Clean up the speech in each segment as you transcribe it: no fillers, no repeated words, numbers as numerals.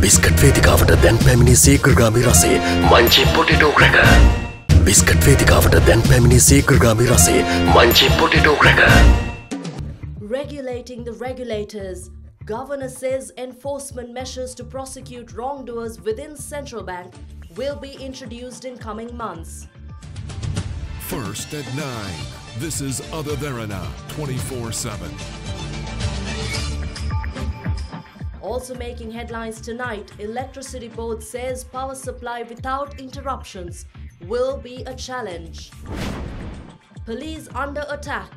Biscuit වේදිකාවට දැන් පැමිණි සීග්‍රගාමී රසේ Munchee potato cracker. Biscuit වේදිකාවට දැන් පැමිණි සීග්‍රගාමී රසේ Munchee potato cracker. Regulating the regulators. Governor says enforcement measures to prosecute wrongdoers within central bank will be introduced in coming months. First at 9. This is Derana 24/7. Also making headlines tonight, Electricity Board says power supply without interruptions will be a challenge. Police under attack.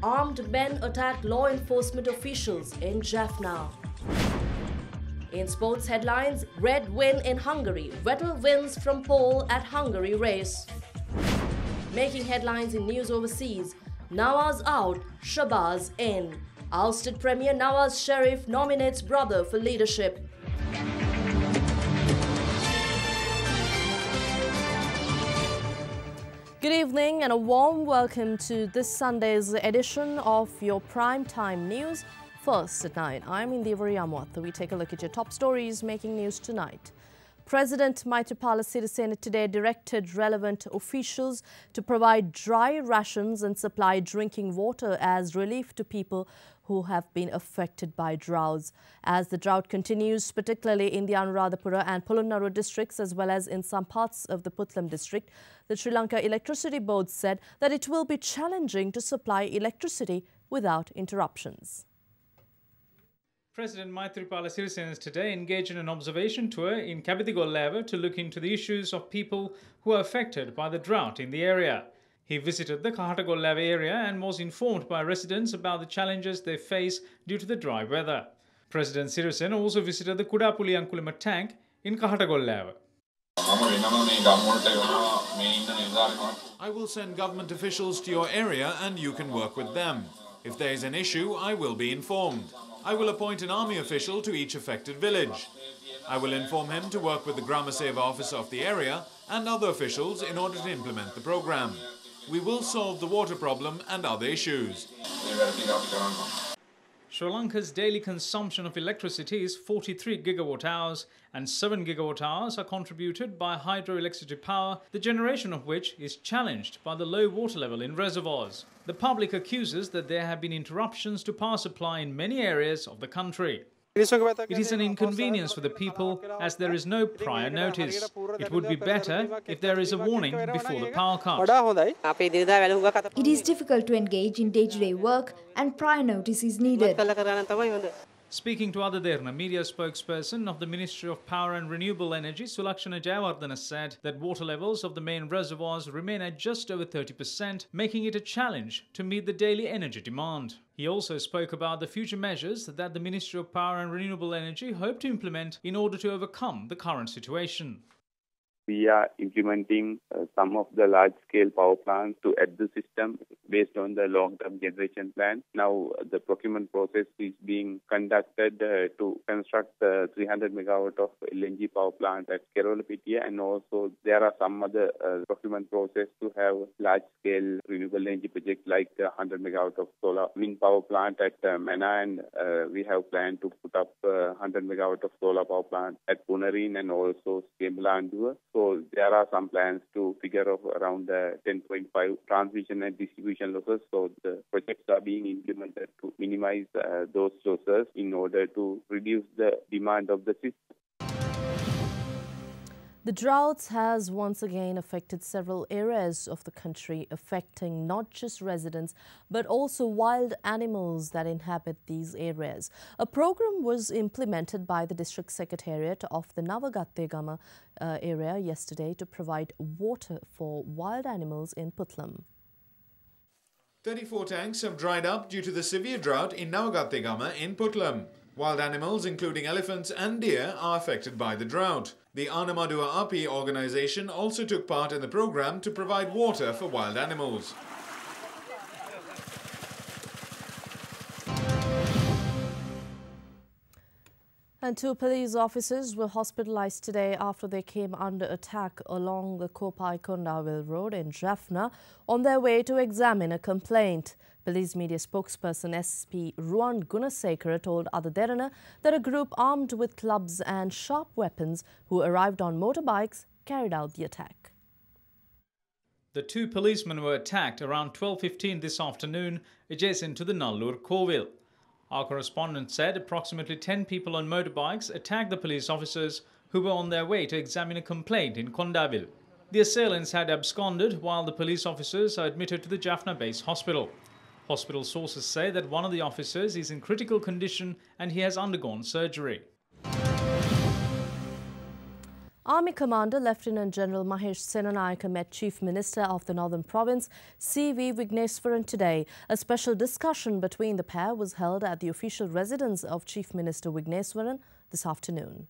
Armed men attack law enforcement officials in JAFFNA. In sports headlines, red win in Hungary. Vettel wins from pole at Hungary race. Making headlines in news overseas, Nawaz out, Shahbaz in. Ousted Premier Nawaz Sharif nominates brother for leadership. Good evening and a warm welcome to this Sunday's edition of your Prime Time News. First at 9, I'm Indiveri Amwat. We take a look at your top stories making news tonight. President Maithripala Sirisena today directed relevant officials to provide dry rations and supply drinking water as relief to people who have been affected by droughts. As the drought continues, particularly in the Anuradhapura and Polonnaru districts as well as in some parts of the Puttlam district, the Sri Lanka Electricity Board said that it will be challenging to supply electricity without interruptions. President Maithripala Sirisena today engaged in an observation tour in KEBATHIGOLLAWA to look into the issues of people who are affected by the drought in the area. He visited the KEBATHIGOLLAWA area and was informed by residents about the challenges they face due to the dry weather. President Sirisena also visited the Kudapuliyankulama tank in KEBATHIGOLLAWA. I will send government officials to your area and you can work with them. If there is an issue, I will be informed. I will appoint an army official to each affected village. I will inform him to work with the Grama Seva officer of the area and other officials in order to implement the program. We will solve the water problem and other issues. Sri Lanka's daily consumption of electricity is 43 gigawatt hours and 7 gigawatt hours are contributed by hydroelectricity power, the generation of which is challenged by the low water level in reservoirs. The public accuses that there have been interruptions to power supply in many areas of the country. It is an inconvenience for the people as there is no prior notice. It would be better if there is a warning before the power cut. It is difficult to engage in day-to-day work and prior notice is needed. Speaking to Derana, media spokesperson of the Ministry of Power and Renewable Energy, Sulakshana Jayawardena said that water levels of the main reservoirs remain at just over 30%, making it a challenge to meet the daily energy demand. He also spoke about the future measures that the Ministry of Power and Renewable Energy hope to implement in order to overcome the current situation. We are implementing some of the large-scale power plants to add the system based on the long-term generation plan. Now, the procurement process is being conducted to construct 300 megawatt of LNG power plant at Kerala-Pittiya, and also there are some other procurement process to have large-scale renewable energy projects like 100 megawatt of solar wind power plant at Mana, and we have planned to put up 100 megawatt of solar power plant at Punareen and also Skembala and Dua. So there are some plans to figure of around 10.5 transmission and distribution losses. So the projects are being implemented to minimize those losses in order to reduce the demand of the system. The droughts has once again affected several areas of the country, affecting not just residents but also wild animals that inhabit these areas. A program was implemented by the district secretariat of the Navagattegama area yesterday to provide water for wild animals in Puttlam. 34 tanks have dried up due to the severe drought in Navagattegama in Puttlam. Wild animals, including elephants and deer, are affected by the drought. The Anamadua Api organization also took part in the program to provide water for wild animals. And 2 police officers were hospitalized today after they came under attack along the Kopai-Kondawil road in JAFFNA on their way to examine a complaint. Police media spokesperson SP Ruan Gunasekara told Ada Derana that a group armed with clubs and sharp weapons who arrived on motorbikes carried out the attack. The 2 policemen were attacked around 12:15 this afternoon adjacent to the Nallur Kovil. Our correspondent said approximately 10 people on motorbikes attacked the police officers who were on their way to examine a complaint in Kondawil. The assailants had absconded while the police officers are admitted to the Jaffna base hospital. Hospital sources say that one of the officers is in critical condition and he has undergone surgery. Army Commander Lieutenant General Mahesh Senanayake met Chief Minister of the Northern Province, C.V. Vigneswaran, today. A special discussion between the pair was held at the official residence of Chief Minister Vigneswaran this afternoon.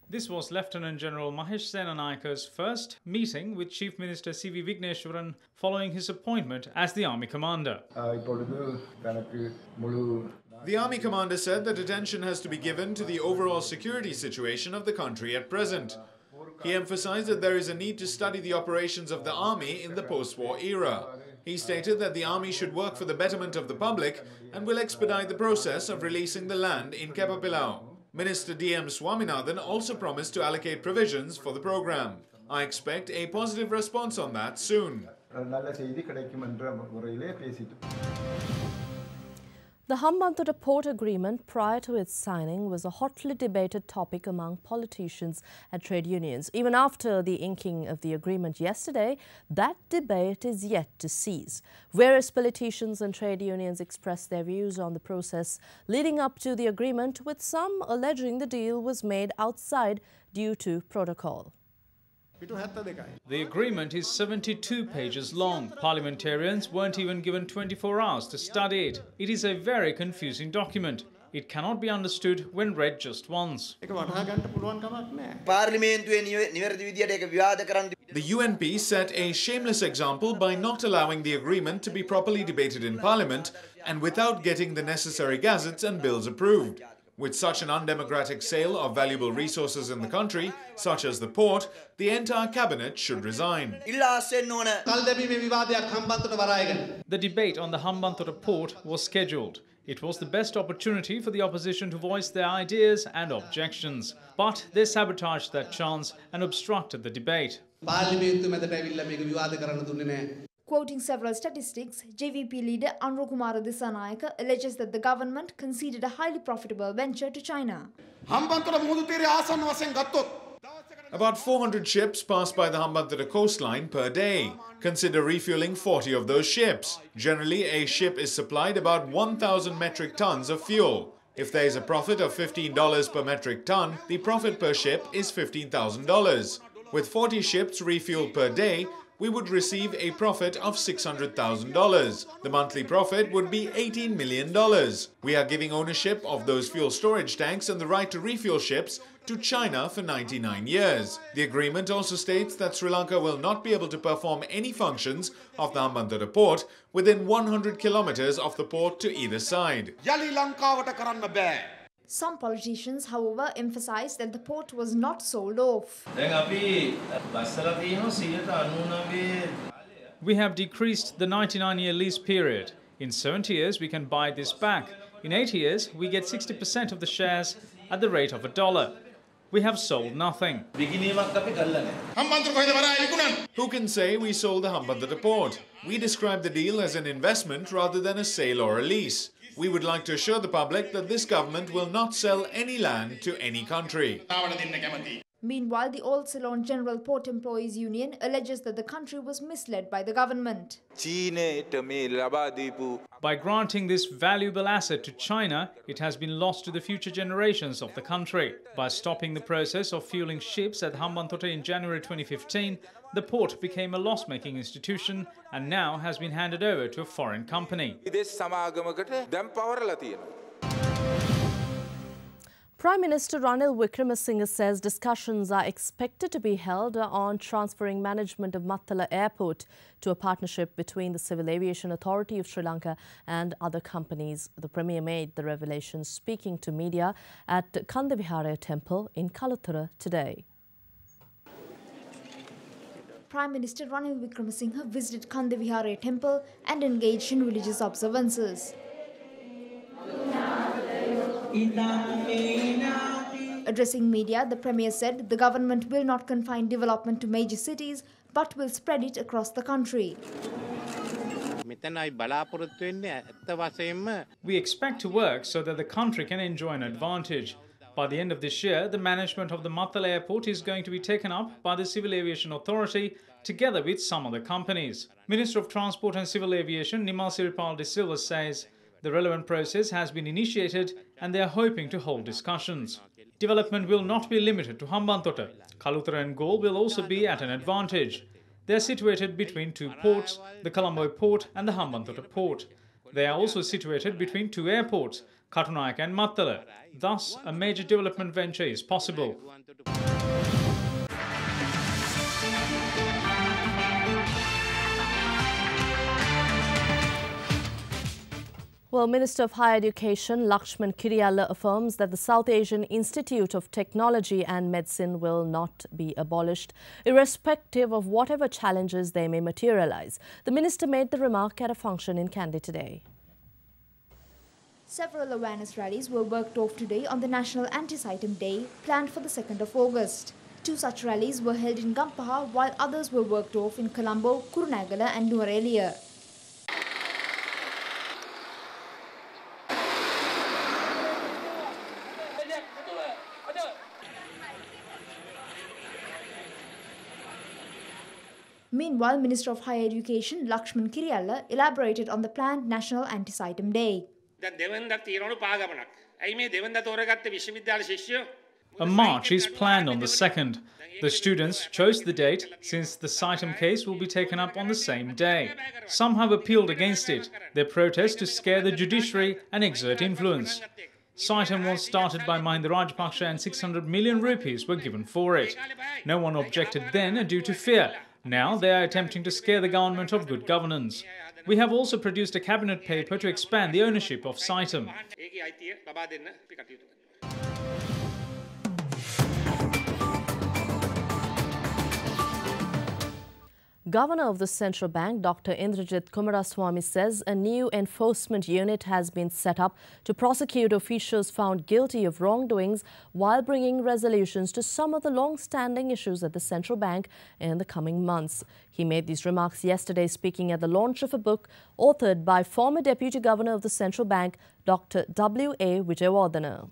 This was Lieutenant General Mahesh Senanayake's first meeting with Chief Minister C.V. Vigneswaran following his appointment as the Army Commander. The Army Commander said that attention has to be given to the overall security situation of the country at present. He emphasized that there is a need to study the operations of the Army in the post-war era. He stated that the Army should work for the betterment of the public and will expedite the process of releasing the land in Kebathigolława. Minister D.M. Swaminathan also promised to allocate provisions for the program. I expect a positive response on that soon. The Hambantota Port Agreement prior to its signing was a hotly debated topic among politicians and trade unions. Even after the inking of the agreement yesterday, that debate is yet to cease. Various politicians and trade unions expressed their views on the process leading up to the agreement, with some alleging the deal was made outside due to protocol. The agreement is 72 pages long. Parliamentarians weren't even given 24 hours to study it. It is a very confusing document. It cannot be understood when read just once. The UNP set a shameless example by not allowing the agreement to be properly debated in Parliament and without getting the necessary gazettes and bills approved. With such an undemocratic sale of valuable resources in the country, such as the port, the entire cabinet should resign. The debate on the Hambantota port was scheduled. It was the best opportunity for the opposition to voice their ideas and objections. But they sabotaged that chance and obstructed the debate. Quoting several statistics, JVP leader Anrokumara Disanayake alleges that the government conceded a highly profitable venture to China. About 400 ships pass by the Hambantota coastline per day. Consider refueling 40 of those ships. Generally, a ship is supplied about 1,000 metric tons of fuel. If there is a profit of $15 per metric ton, the profit per ship is $15,000. With 40 ships refueled per day, we would receive a profit of $600,000. The monthly profit would be $18 million. We are giving ownership of those fuel storage tanks and the right to refuel ships to China for 99 years. The agreement also states that Sri Lanka will not be able to perform any functions of the Hambantota port within 100 kilometers of the port to either side. Some politicians, however, emphasized that the port was not sold off. We have decreased the 99-year lease period. In 70 years, we can buy this back. In 80 years, we get 60% of the shares at the rate of $1. We have sold nothing. Who can say we sold the Hambantota port? We describe the deal as an investment rather than a sale or a lease. We would like to assure the public that this government will not sell any land to any country. Meanwhile, the All Ceylon General Port Employees Union alleges that the country was misled by the government. By granting this valuable asset to China, it has been lost to the future generations of the country. By stopping the process of fueling ships at Hambantota in January 2015, the port became a loss-making institution and now has been handed over to a foreign company. Prime Minister Ranil Wickremesinghe says discussions are expected to be held on transferring management of Mattala Airport to a partnership between the Civil Aviation Authority of Sri Lanka and other companies. The Premier made the revelation speaking to media at Kandavihara Temple in Kaluthura today. Prime Minister Ranil Wickremesinghe visited Kandavihara Temple and engaged in religious observances. Addressing media, the Premier said the government will not confine development to major cities but will spread it across the country. We expect to work so that the country can enjoy an advantage. By the end of this year, the management of the Mattala Airport is going to be taken up by the Civil Aviation Authority together with some other companies. Minister of Transport and Civil Aviation Nimal Siripal de Silva says the relevant process has been initiated and they are hoping to hold discussions. Development will not be limited to Hambantota. Kaluthura and Galle will also be at an advantage. They are situated between two ports, the Colombo port and the Hambantota port. They are also situated between two airports, Katunayaka and Mattala. Thus, a major development venture is possible. Well, Minister of Higher Education Lakshman Kiriyalla affirms that the South Asian Institute of Technology and Medicine will not be abolished, irrespective of whatever challenges they may materialize. The minister made the remark at a function in Kandy today. Several awareness rallies were worked off today on the National Anti-Saitum Day, planned for the 2nd of August. 2 such rallies were held in Gampaha, while others were worked off in Colombo, Kurunegala and Nuwara. Meanwhile, Minister of Higher Education Lakshman Kiriyalla elaborated on the planned National Anti-Saitum Day. A march is planned on the 2nd. The students chose the date since the Saitum case will be taken up on the same day. Some have appealed against it. They protest to scare the judiciary and exert influence. Saitum was started by Mahinda Rajapaksa and 600 million rupees were given for it. No one objected then due to fear. Now they are attempting to scare the government of good governance. We have also produced a cabinet paper to expand the ownership of Saitum. Governor of the Central Bank, Dr. Indrajit Kumaraswamy, says a new enforcement unit has been set up to prosecute officials found guilty of wrongdoings while bringing resolutions to some of the long-standing issues at the Central Bank in the coming months. He made these remarks yesterday speaking at the launch of a book authored by former Deputy Governor of the Central Bank, Dr. W.A. Vijayawardena.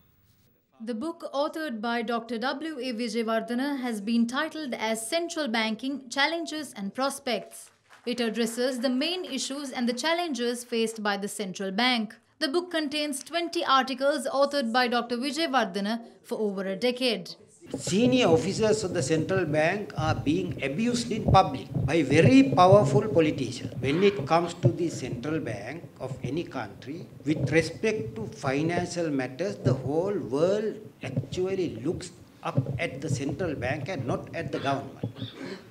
The book, authored by Dr. W.A. Vijayawardena, has been titled as Central Banking, Challenges and Prospects. It addresses the main issues and the challenges faced by the central bank. The book contains 20 articles authored by Dr. Vijayawardena for over a decade. Senior officers of the central bank are being abused in public by very powerful politicians. When it comes to the central bank of any country, with respect to financial matters, the whole world actually looks up at the central bank and not at the government.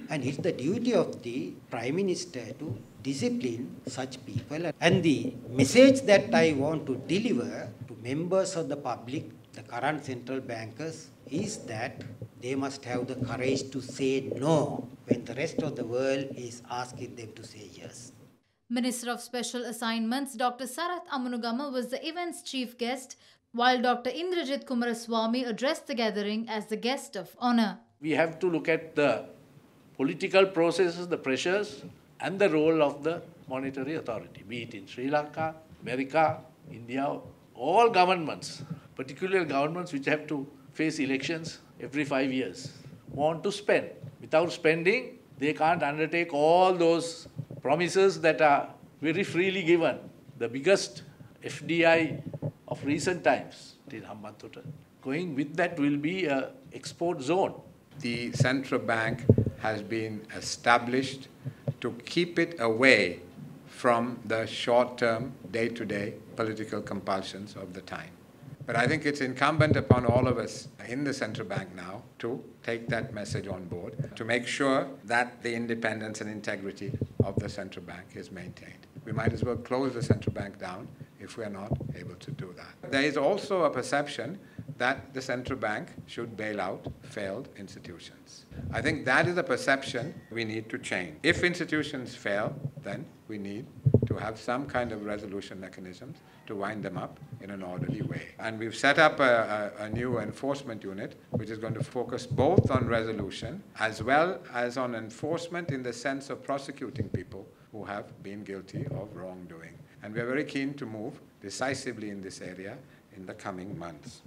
And it's the duty of the Prime Minister to discipline such people. And the message that I want to deliver to members of the public, the current central bankers, is that they must have the courage to say no when the rest of the world is asking them to say yes. Minister of Special Assignments Dr. Sarath Amunugama was the event's chief guest, while Dr. Indrajit Kumaraswamy addressed the gathering as the guest of honor. We have to look at the political processes, the pressures, and the role of the monetary authority, be it in Sri Lanka, America, India, all governments, particularly governments which have to face elections every 5 years, want to spend. Without spending, they can't undertake all those promises that are very freely given. The biggest FDI of recent times in Hambantota. Going with that will be an export zone. The central bank has been established to keep it away from the short-term, day-to-day political compulsions of the time. But I think it's incumbent upon all of us in the central bank now to take that message on board, to make sure that the independence and integrity of the central bank is maintained. We might as well close the central bank down if we are not able to do that. There is also a perception that the central bank should bail out failed institutions. I think that is a perception we need to change. If institutions fail, then we need to have some kind of resolution mechanisms to wind them up in an orderly way. And we've set up a new enforcement unit which is going to focus both on resolution as well as on enforcement in the sense of prosecuting people who have been guilty of wrongdoing. And we're very keen to move decisively in this area in the coming months.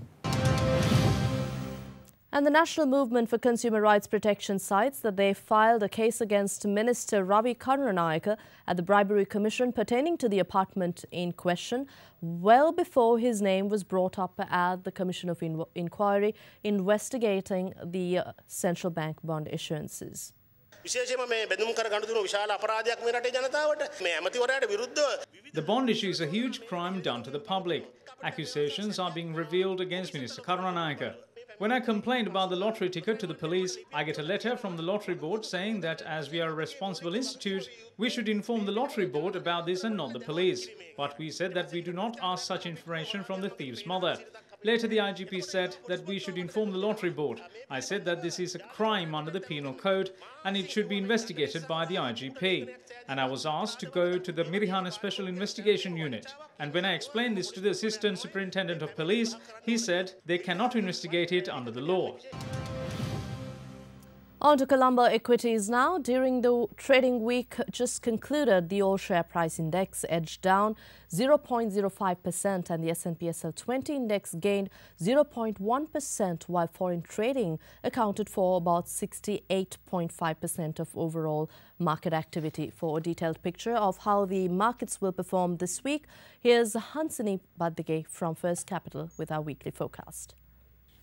And the National Movement for Consumer Rights Protection cites that they filed a case against Minister Ravi Karunanika at the Bribery Commission pertaining to the apartment in question well before his name was brought up at the Commission of Inquiry investigating the central bank bond issuances. The bond issue is a huge crime done to the public. Accusations are being revealed against Minister Karunanika. When I complained about the lottery ticket to the police, I get a letter from the lottery board saying that as we are a responsible institute, we should inform the lottery board about this and not the police. But we said that we do not ask such information from the thief's mother. Later, the IGP said that we should inform the lottery board. I said that this is a crime under the penal code and it should be investigated by the IGP. And I was asked to go to the Mirihana Special Investigation Unit. And when I explained this to the Assistant Superintendent of Police, he said they cannot investigate it under the law. On to Colombo equities now. During the trading week just concluded, the all-share price index edged down 0.05% and the S&P SL 20 index gained 0.1%, while foreign trading accounted for about 68.5% of overall market activity. For a detailed picture of how the markets will perform this week, here's Hansini Badige from First Capital with our weekly forecast.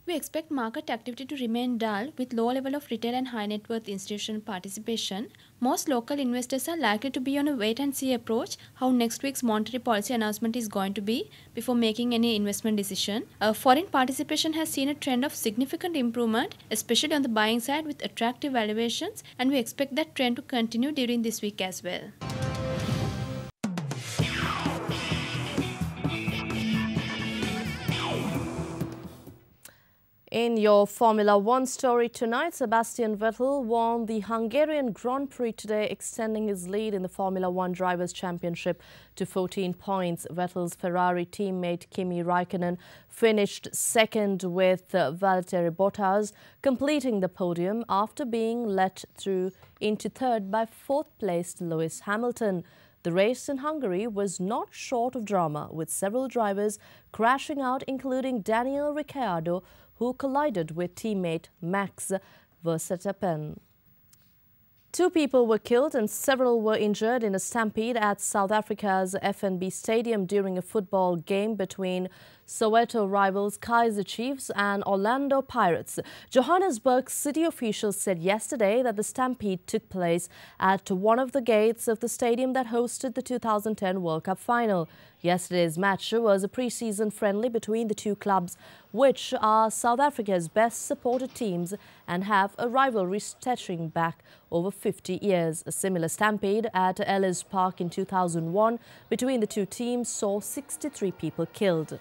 We expect market activity to remain dull with low level of retail and high net worth institutional participation. Most local investors are likely to be on a wait-and-see approach how next week's monetary policy announcement is going to be before making any investment decision. Foreign participation has seen a trend of significant improvement, especially on the buying side with attractive valuations, and we expect that trend to continue during this week as well. In your Formula One story tonight, Sebastian Vettel won the Hungarian Grand Prix today, extending his lead in the Formula One Drivers' Championship to 14 points. Vettel's Ferrari teammate Kimi Raikkonen finished second with Valtteri Bottas, completing the podium after being let through into third by fourth-placed Lewis Hamilton. The race in Hungary was not short of drama, with several drivers crashing out, including Daniel Ricciardo, who collided with teammate Max Verstappen. 2 people were killed and several were injured in a stampede at South Africa's FNB Stadium during a football game between Soweto rivals Kaizer Chiefs and Orlando Pirates. Johannesburg city officials said yesterday that the stampede took place at one of the gates of the stadium that hosted the 2010 World Cup final. Yesterday's match was a pre-season friendly between the two clubs, which are South Africa's best supported teams and have a rivalry stretching back over 50 years. A similar stampede at Ellis Park in 2001 between the two teams saw 63 people killed.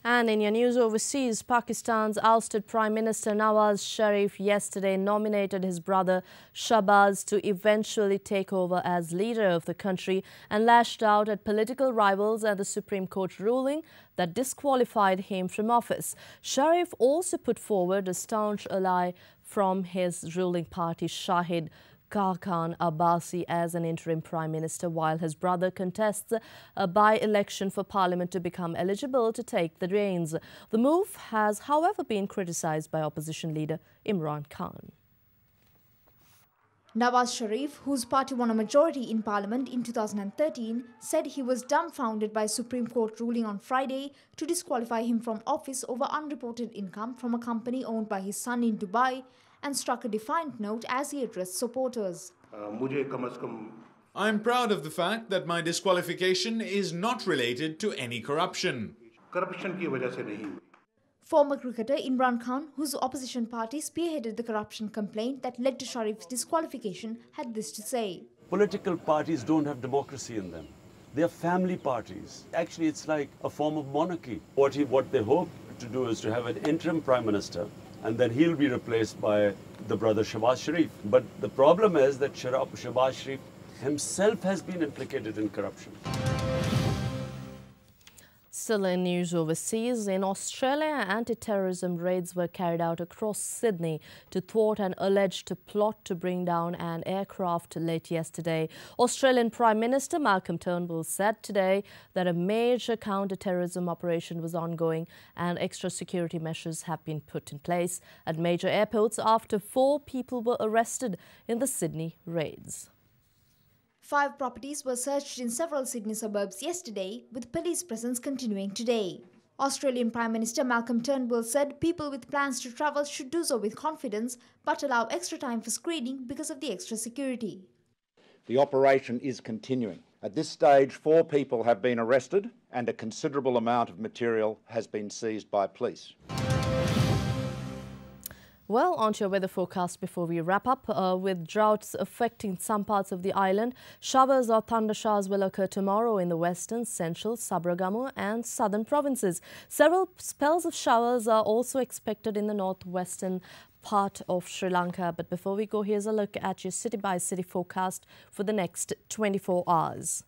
And in your news overseas, Pakistan's ousted Prime Minister Nawaz Sharif yesterday nominated his brother Shahbaz to eventually take over as leader of the country and lashed out at political rivals and the Supreme Court ruling that disqualified him from office. Sharif also put forward a staunch ally from his ruling party, Shahid Khan Abbasi, as an interim prime minister, while his brother contests a by-election for parliament to become eligible to take the reins. The move has, however, been criticized by opposition leader Imran Khan. Nawaz Sharif, whose party won a majority in parliament in 2013, said he was dumbfounded by a Supreme Court ruling on Friday to disqualify him from office over unreported income from a company owned by his son in Dubai, and struck a defiant note as he addressed supporters. I am proud of the fact that my disqualification is not related to any corruption. Former cricketer Imran Khan, whose opposition party spearheaded the corruption complaint that led to Sharif's disqualification, had this to say. Political parties don't have democracy in them. They are family parties. Actually, it's like a form of monarchy. What they hope to do is to have an interim prime minister, and then he'll be replaced by the brother Shehbaz Sharif. But the problem is that Shehbaz Sharif himself has been implicated in corruption. Still in news overseas, in Australia, anti-terrorism raids were carried out across Sydney to thwart an alleged plot to bring down an aircraft late yesterday. Australian Prime Minister Malcolm Turnbull said today that a major counter-terrorism operation was ongoing and extra security measures have been put in place at major airports after 4 people were arrested in the Sydney raids. 5 properties were searched in several Sydney suburbs yesterday, with police presence continuing today. Australian Prime Minister Malcolm Turnbull said people with plans to travel should do so with confidence, but allow extra time for screening because of the extra security. The operation is continuing. At this stage, 4 people have been arrested and a considerable amount of material has been seized by police. Well, on to your weather forecast before we wrap up. With droughts affecting some parts of the island, showers or thunder showers will occur tomorrow in the western, central, Sabaragamu and southern provinces. Several spells of showers are also expected in the northwestern part of Sri Lanka. But before we go, here's a look at your city-by-city forecast for the next 24 hours.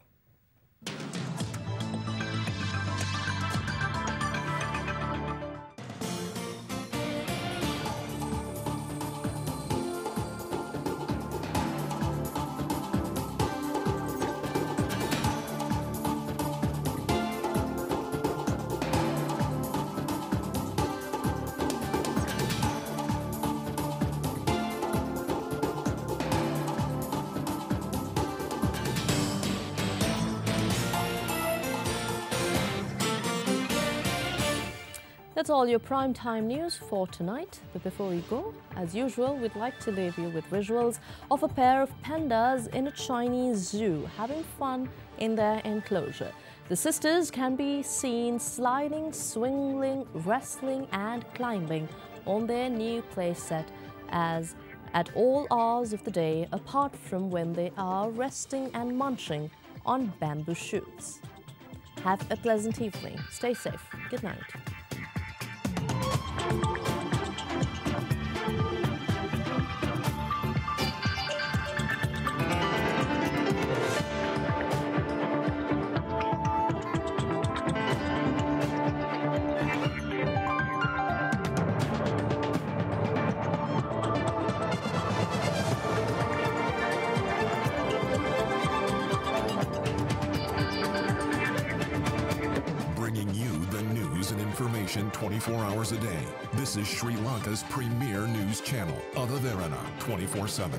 That's all your prime time news for tonight. But before we go, as usual, we'd like to leave you with visuals of a pair of pandas in a Chinese zoo having fun in their enclosure. The sisters can be seen sliding, swinging, wrestling and climbing on their new playset as at all hours of the day, apart from when they are resting and munching on bamboo shoots. Have a pleasant evening. Stay safe. Good night. Information 24 hours a day. This is Sri Lanka's premier news channel, Derana, 24/7.